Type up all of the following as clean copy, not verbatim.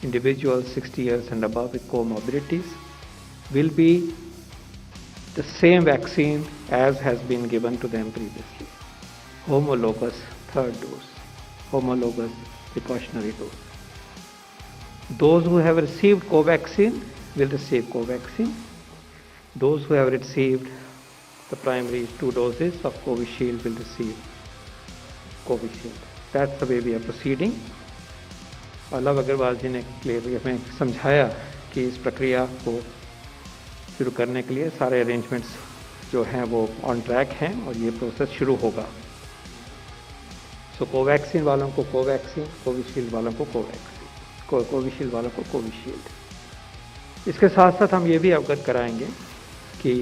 individuals 60 years and above with comorbidities will be the same vaccine as has been given to them previously. Homologous third dose, homologous precautionary dose. Those who have received Covaxin will receive Covaxin. Those who have received the primary 2 doses of Covishield will receive Covishield. That's the way we are proceeding. Lav Agarwal ji ने clearly हमें समझाया कि इस प्रक्रिया को शुरू करने के लिए सारे अरेंजमेंट्स जो हैं वो ऑन ट्रैक हैं और ये प्रोसेस शुरू होगा. सो कोवैक्सीन वालों को कोवैक्सीन, कोविशील्ड वालों को कोवैक्सीन, कोविशील्ड वालों को कोविशील्ड. इसके साथ साथ हम ये भी अवगत कराएंगे कि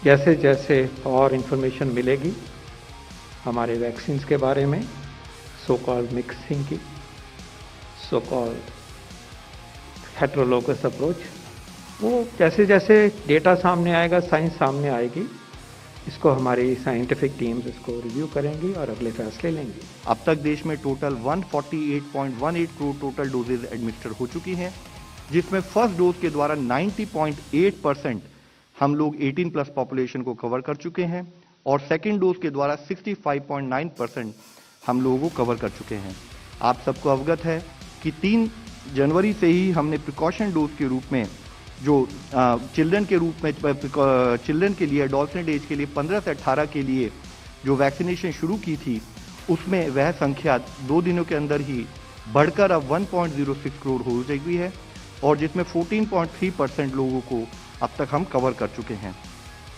जैसे जैसे और इन्फॉर्मेशन मिलेगी हमारे वैक्सीन्स के बारे में, सो कॉल्ड मिक्सिंग की, सो कॉल्ड हेट्रोलोगस अप्रोच, वो जैसे जैसे डेटा सामने आएगा, साइंस सामने आएगी, इसको हमारी साइंटिफिक टीम्स इसको रिव्यू करेंगी और अगले फैसले लेंगी. अब तक देश में total 148.18 crore total doses administer हो चुकी हैं, जिसमें फर्स्ट डोज के द्वारा 90.8% हम लोग 18+ पॉपुलेशन को कवर कर चुके हैं और सेकेंड डोज के द्वारा 65.9% हम लोगों को कवर कर चुके हैं. आप सबको अवगत है कि 3 जनवरी से ही हमने प्रिकॉशन डोज के रूप में जो चिल्ड्रन के रूप में चिल्ड्रन के लिए, एडोलसेंट एज के लिए 15 से 18 के लिए जो वैक्सीनेशन शुरू की थी, उसमें वह संख्या 2 दिनों के अंदर ही बढ़कर अब 1.06 करोड़ हो गई है और जिसमें 14.3% लोगों को अब तक हम कवर कर चुके हैं.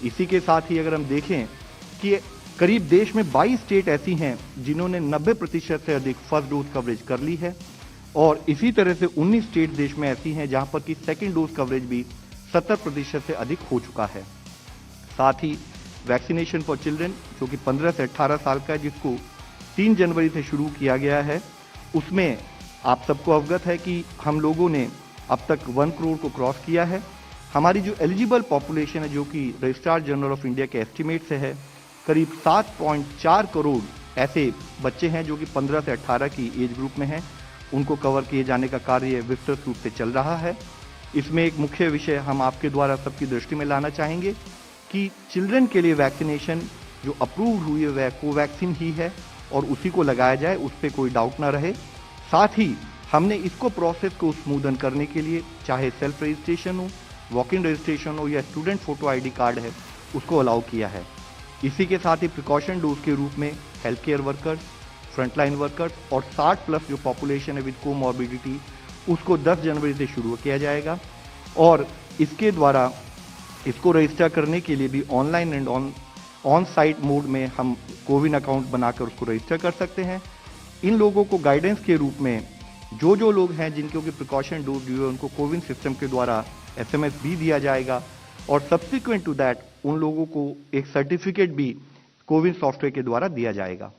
इसी के साथ ही अगर हम देखें कि करीब देश में 22 स्टेट ऐसी हैं जिन्होंने 90% से अधिक फर्स्ट डोज कवरेज कर ली है और इसी तरह से 19 स्टेट देश में ऐसी हैं जहां पर कि सेकेंड डोज कवरेज भी 70% से अधिक हो चुका है. साथ ही वैक्सीनेशन फॉर चिल्ड्रन जो कि 15 से 18 साल का है, जिसको 3 जनवरी से शुरू किया गया है, उसमें आप सबको अवगत है कि हम लोगों ने अब तक 1 करोड़ को क्रॉस किया है. हमारी जो एलिजिबल पॉपुलेशन है, जो कि रजिस्ट्रार जनरल ऑफ इंडिया के एस्टिमेट से है, करीब 7.4 करोड़ ऐसे बच्चे हैं जो कि 15 से 18 की एज ग्रुप में हैं. उनको कवर किए जाने का कार्य विस्तृत रूप से चल रहा है. इसमें एक मुख्य विषय हम आपके द्वारा सबकी दृष्टि में लाना चाहेंगे कि चिल्ड्रन के लिए वैक्सीनेशन जो अप्रूव हुई है वह कोवैक्सीन ही है और उसी को लगाया जाए, उस पर कोई डाउट ना रहे. साथ ही हमने इसको प्रोसेस को स्मूदन करने के लिए चाहे सेल्फ रजिस्ट्रेशन हो, वॉक इन रजिस्ट्रेशन हो या स्टूडेंट फोटो आईडी कार्ड है, उसको अलाउ किया है. इसी के साथ ही प्रिकॉशन डोज के रूप में health care workers, frontline workers और 60+ जो पॉपुलेशन है विद कोमॉर्बिडिटी, उसको 10 जनवरी से शुरू किया जाएगा और इसके द्वारा इसको रजिस्टर करने के लिए भी online and on site mode में हम कोविन अकाउंट बनाकर उसको रजिस्टर कर सकते हैं. इन लोगों को गाइडेंस के रूप में जो लोग हैं जिनको कि प्रिकॉशन डोज दी है, उनको कोविन सिस्टम के द्वारा SMS भी दिया जाएगा और सब्सिक्वेंट टू दैट उन लोगों को एक सर्टिफिकेट भी कोविन सॉफ्टवेयर के द्वारा दिया जाएगा.